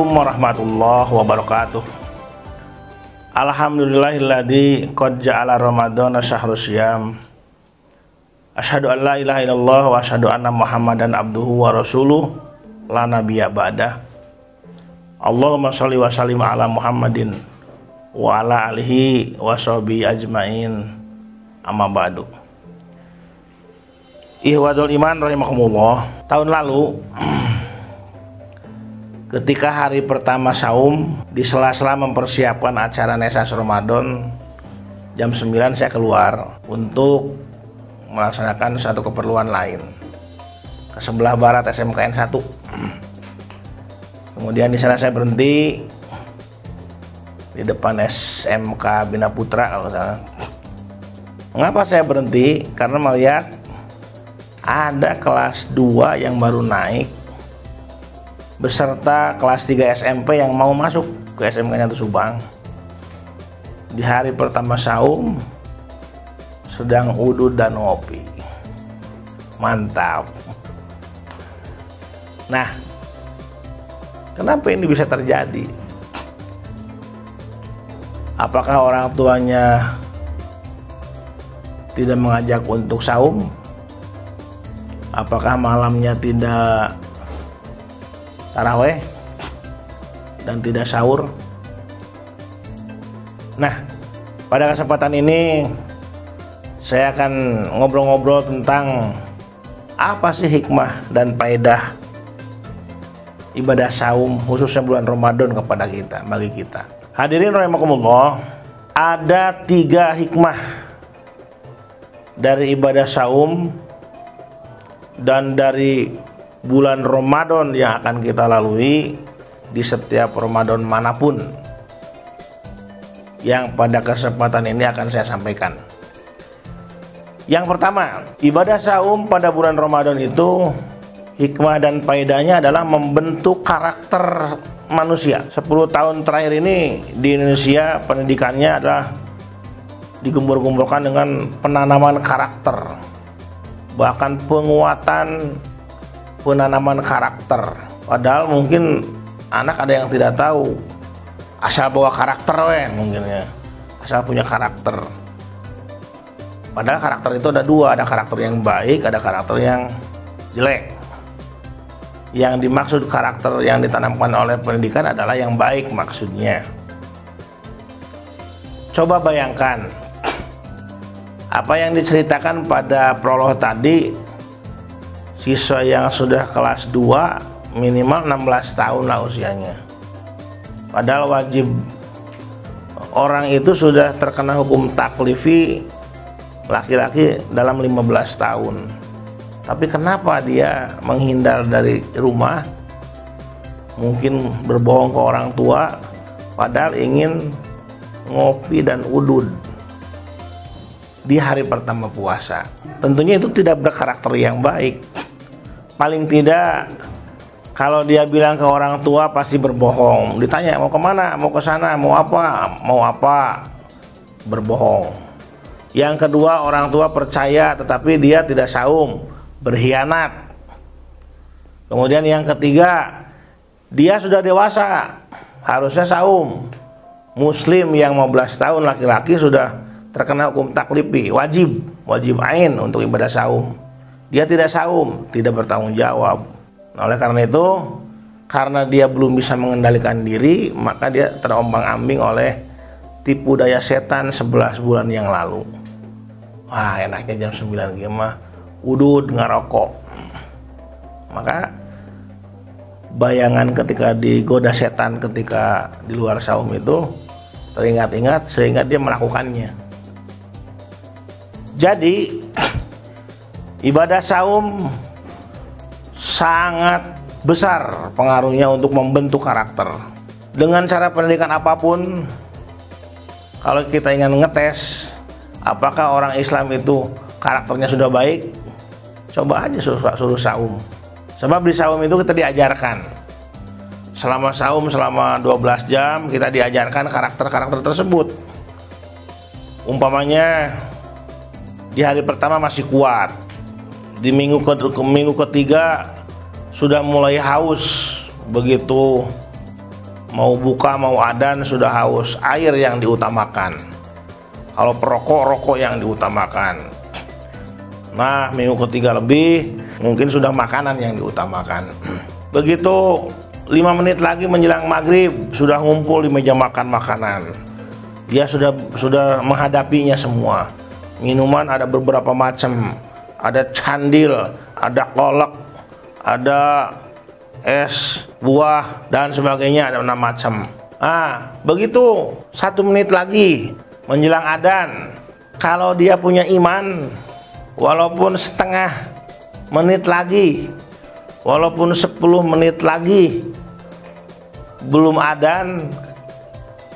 Assalamualaikum warahmatullahi wabarakatuh. Alhamdulillahilladzi qad ja'ala ramadhana syahrul syiyam. Asyhadu an la ilaha illallah wa asyhadu anna Muhammadan abduhu wa rasuluh la nabiyya ba'dah. Allahumma sholli wa sallim ala Muhammadin wa ala alihi wa sahbihi ajmain. Amma ba'du. Ihwadul iman rahimakumullah. Tahun lalu ketika hari pertama saum, di sela-sela mempersiapkan acara Nesas Ramadan, jam 9 saya keluar untuk melaksanakan satu keperluan lain ke sebelah barat SMKN 1. Kemudian di sana saya berhenti di depan SMK Bina Putra kalau salah. Mengapa saya berhenti? Karena melihat ada kelas 2 yang baru naik beserta kelas 3 SMP yang mau masuk ke SMK Nyatu Subang. Di hari pertama saum sedang udud dan ngopi. Mantap. Nah, kenapa ini bisa terjadi? Apakah orang tuanya tidak mengajak untuk saum? Apakah malamnya tidak taraweh dan tidak sahur? Nah, pada kesempatan ini saya akan ngobrol-ngobrol tentang apa sih hikmah dan faedah ibadah saum khususnya bulan Ramadan kepada kita, bagi kita. Hadirin rahimakumullah, ada 3 hikmah dari ibadah saum dan dari bulan Ramadan yang akan kita lalui di setiap Ramadan manapun, yang pada kesempatan ini akan saya sampaikan. Yang pertama, ibadah saum pada bulan Ramadan itu hikmah dan faedahnya adalah membentuk karakter manusia. 10 tahun terakhir ini di Indonesia pendidikannya adalah digembur-gemburkan dengan penanaman karakter, bahkan penanaman karakter. Padahal mungkin anak ada yang tidak tahu, asal bawa karakter mungkin ya, asal punya karakter. Padahal karakter itu ada 2, ada karakter yang baik, ada karakter yang jelek. Yang dimaksud karakter yang ditanamkan oleh pendidikan adalah yang baik maksudnya. Coba bayangkan apa yang diceritakan pada prolog tadi, siswa yang sudah kelas 2 minimal 16 tahun lah usianya. Padahal wajib orang itu sudah terkena hukum taklifi laki-laki dalam 15 tahun. Tapi kenapa dia menghindar dari rumah, mungkin berbohong ke orang tua, padahal ingin ngopi dan udud di hari pertama puasa? Tentunya itu tidak berkarakter yang baik. Paling tidak kalau dia bilang ke orang tua pasti berbohong. Ditanya mau kemana, mau ke sana, mau apa, berbohong. Yang kedua, orang tua percaya tetapi dia tidak saum, berkhianat. Kemudian yang ketiga, dia sudah dewasa, harusnya saum. Muslim yang 15 tahun laki-laki sudah terkena hukum taklifi, wajib ain untuk ibadah saum. Dia tidak saum, tidak bertanggung jawab. Nah, oleh karena itu, karena dia belum bisa mengendalikan diri, maka dia terombang-ambing oleh tipu daya setan 11 bulan yang lalu. Wah, enaknya jam 9 gimana udud ngerokok. Maka bayangan ketika digoda setan ketika di luar saum itu teringat-ingat sehingga dia melakukannya. Jadi ibadah saum sangat besar pengaruhnya untuk membentuk karakter. Dengan cara pendidikan apapun, kalau kita ingin ngetes apakah orang Islam itu karakternya sudah baik, coba aja suruh saum. Sebab di saum itu kita diajarkan, selama saum selama 12 jam kita diajarkan karakter-karakter tersebut. Umpamanya di hari pertama masih kuat, di minggu ketiga sudah mulai haus, begitu mau buka mau adzan sudah haus, air yang diutamakan. Kalau perokok, rokok yang diutamakan. Nah, minggu ketiga lebih mungkin sudah makanan yang diutamakan. Begitu 5 menit lagi menjelang maghrib sudah ngumpul di meja makan makanan. Dia sudah menghadapinya semua. Minuman ada beberapa macam, ada candil, ada kolak, ada es buah dan sebagainya, ada 6 macam. Nah, begitu 1 menit lagi menjelang adzan, kalau dia punya iman, walaupun setengah menit lagi, walaupun 10 menit lagi belum adzan,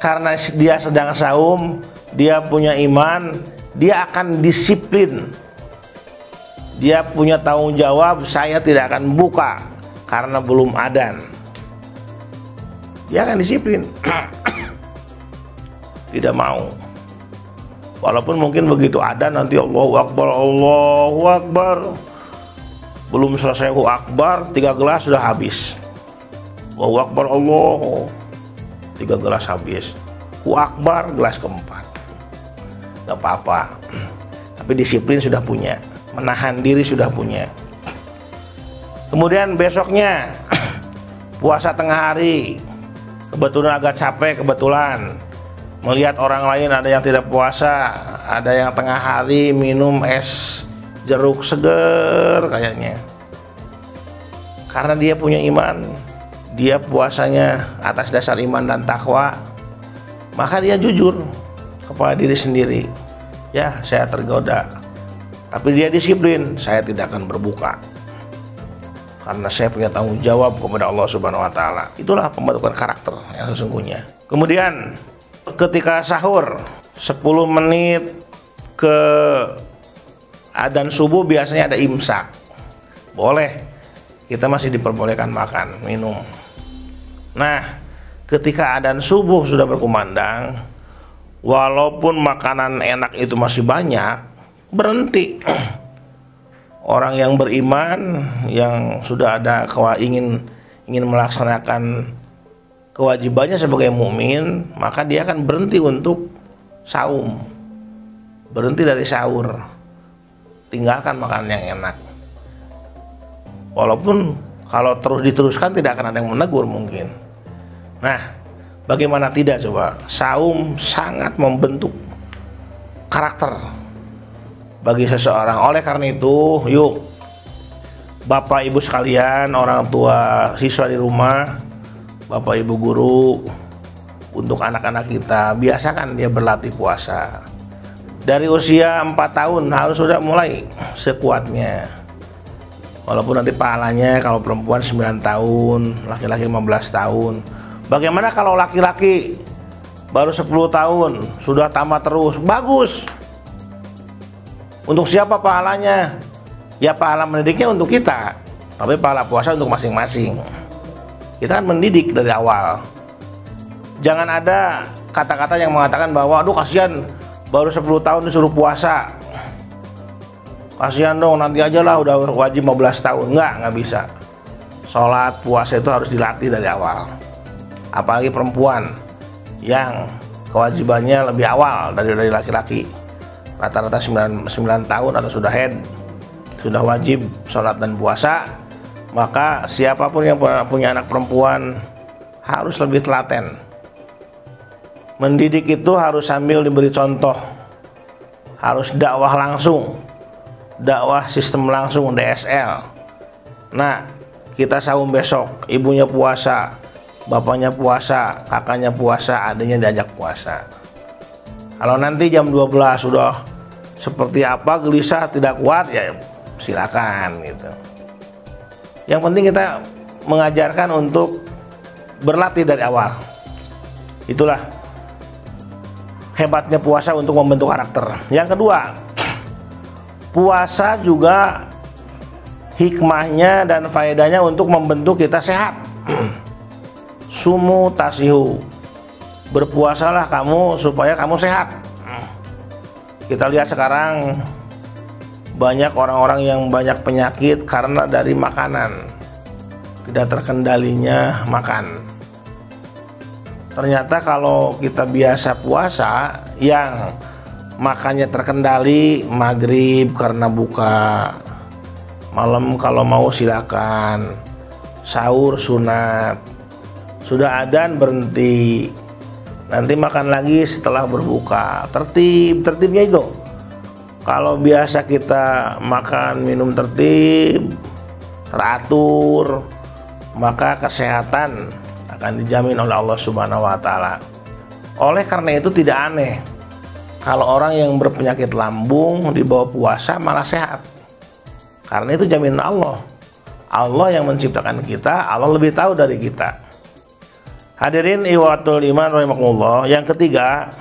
karena dia sedang saum, dia punya iman, dia akan disiplin. Dia punya tanggung jawab, saya tidak akan buka karena belum adzan. Dia akan disiplin. Tidak mau. Walaupun mungkin begitu adzan nanti Allahu Akbar, Allahu Akbar, belum selesai Allahu Akbar 3 gelas sudah habis. Allahu Akbar, Allah, 3 gelas habis. Allahu Akbar gelas keempat. Gak apa-apa. Tapi disiplin sudah punya, menahan diri sudah punya. Kemudian besoknya puasa tengah hari, kebetulan agak capek, kebetulan melihat orang lain ada yang tidak puasa, ada yang tengah hari minum es jeruk seger kayaknya. Karena dia punya iman, dia puasanya atas dasar iman dan takwa, maka dia jujur kepada diri sendiri. Ya, saya tergoda, tapi dia disiplin, saya tidak akan berbuka karena saya punya tanggung jawab kepada Allah Subhanahu wa Ta'ala. Itulah pembentukan karakter yang sesungguhnya. Kemudian ketika sahur 10 menit ke adzan subuh biasanya ada imsak. Boleh, kita masih diperbolehkan makan, minum. Nah, ketika adzan subuh sudah berkumandang, walaupun makanan enak itu masih banyak, berhenti. Orang yang beriman, yang sudah ada ingin melaksanakan kewajibannya sebagai mukmin, maka dia akan berhenti untuk saum, berhenti dari sahur, tinggalkan makanan yang enak. Walaupun kalau terus diteruskan tidak akan ada yang menegur mungkin. Nah, bagaimana tidak coba? Saum sangat membentuk karakter bagi seseorang. Oleh karena itu, yuk Bapak Ibu sekalian, orang tua siswa di rumah, Bapak Ibu guru, untuk anak-anak kita biasakan dia berlatih puasa. Dari usia 4 tahun harus sudah mulai sekuatnya. Walaupun nanti pahalanya kalau perempuan 9 tahun, laki-laki 15 tahun. Bagaimana kalau laki-laki baru 10 tahun sudah tamat terus? Bagus. Untuk siapa pahalanya? Ya pahala mendidiknya untuk kita, tapi pahala puasa untuk masing-masing. Kita kan mendidik dari awal. Jangan ada kata-kata yang mengatakan bahwa aduh kasihan baru 10 tahun disuruh puasa, kasihan dong, nanti aja lah udah wajib 15 tahun. Nggak bisa. Sholat puasa itu harus dilatih dari awal. Apalagi perempuan yang kewajibannya lebih awal dari laki-laki, rata-rata 9 tahun atau sudah head, sudah wajib sholat dan puasa. Maka siapapun yang punya anak perempuan harus lebih telaten. Mendidik itu harus sambil diberi contoh, harus dakwah langsung, dakwah sistem langsung, DSL. Nah, kita saum besok, ibunya puasa, bapaknya puasa, kakaknya puasa, adiknya diajak puasa. Kalau nanti jam 12 sudah seperti apa, gelisah, tidak kuat, ya silakan gitu. Yang penting kita mengajarkan untuk berlatih dari awal. Itulah hebatnya puasa untuk membentuk karakter. Yang kedua, puasa juga hikmahnya dan faedahnya untuk membentuk kita sehat. Sumu tasihu, berpuasalah kamu supaya kamu sehat. Kita lihat sekarang banyak orang-orang yang banyak penyakit karena dari makanan, tidak terkendalinya makan. Ternyata kalau kita biasa puasa yang makannya terkendali, maghrib karena buka, malam kalau mau silakan, sahur sunat, sudah adzan berhenti, nanti makan lagi setelah berbuka. Tertibnya itu. Kalau biasa kita makan minum tertib, teratur, maka kesehatan akan dijamin oleh Allah Subhanahu wa Ta'ala. Oleh karena itu tidak aneh kalau orang yang berpenyakit lambung di bawah puasa malah sehat, karena itu jaminan Allah. Allah yang menciptakan kita, Allah lebih tahu dari kita. Hadirin ikhwatul iman rahimakumullah. Yang ketiga,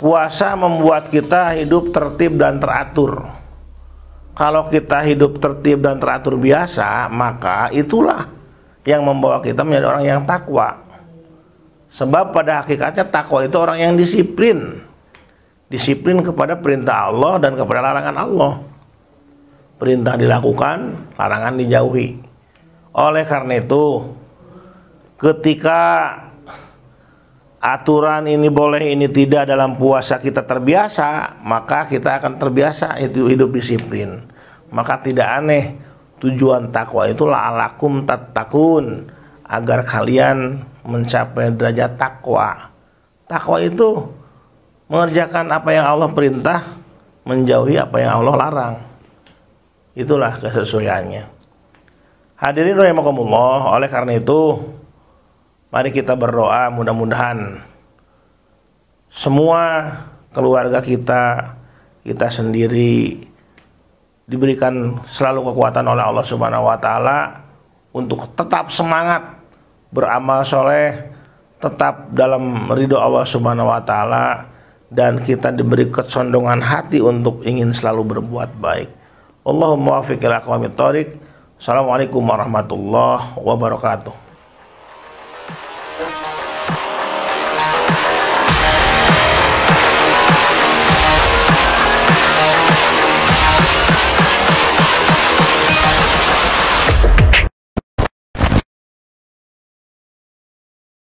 puasa membuat kita hidup tertib dan teratur. Kalau kita hidup tertib dan teratur biasa, maka itulah yang membawa kita menjadi orang yang takwa. Sebab pada hakikatnya takwa itu orang yang disiplin. Disiplin kepada perintah Allah dan kepada larangan Allah. Perintah dilakukan, larangan dijauhi. Oleh karena itu, ketika aturan ini boleh ini tidak dalam puasa kita terbiasa, maka kita akan terbiasa itu hidup disiplin. Maka tidak aneh tujuan takwa itu la'alakum tattaqun, agar kalian mencapai derajat takwa. Takwa itu mengerjakan apa yang Allah perintah, menjauhi apa yang Allah larang. Itulah kesesuaiannya. Hadirin rahimakumullah, oleh karena itu mari kita berdoa, mudah-mudahan semua keluarga kita sendiri diberikan selalu kekuatan oleh Allah Subhanahu wa Ta'ala untuk tetap semangat beramal soleh, tetap dalam ridho Allah Subhanahu wa Ta'ala, dan kita diberi kecondongan hati untuk ingin selalu berbuat baik. Allahumma wafiq ila aqwamit thoriq. Assalamualaikum warahmatullahi wabarakatuh.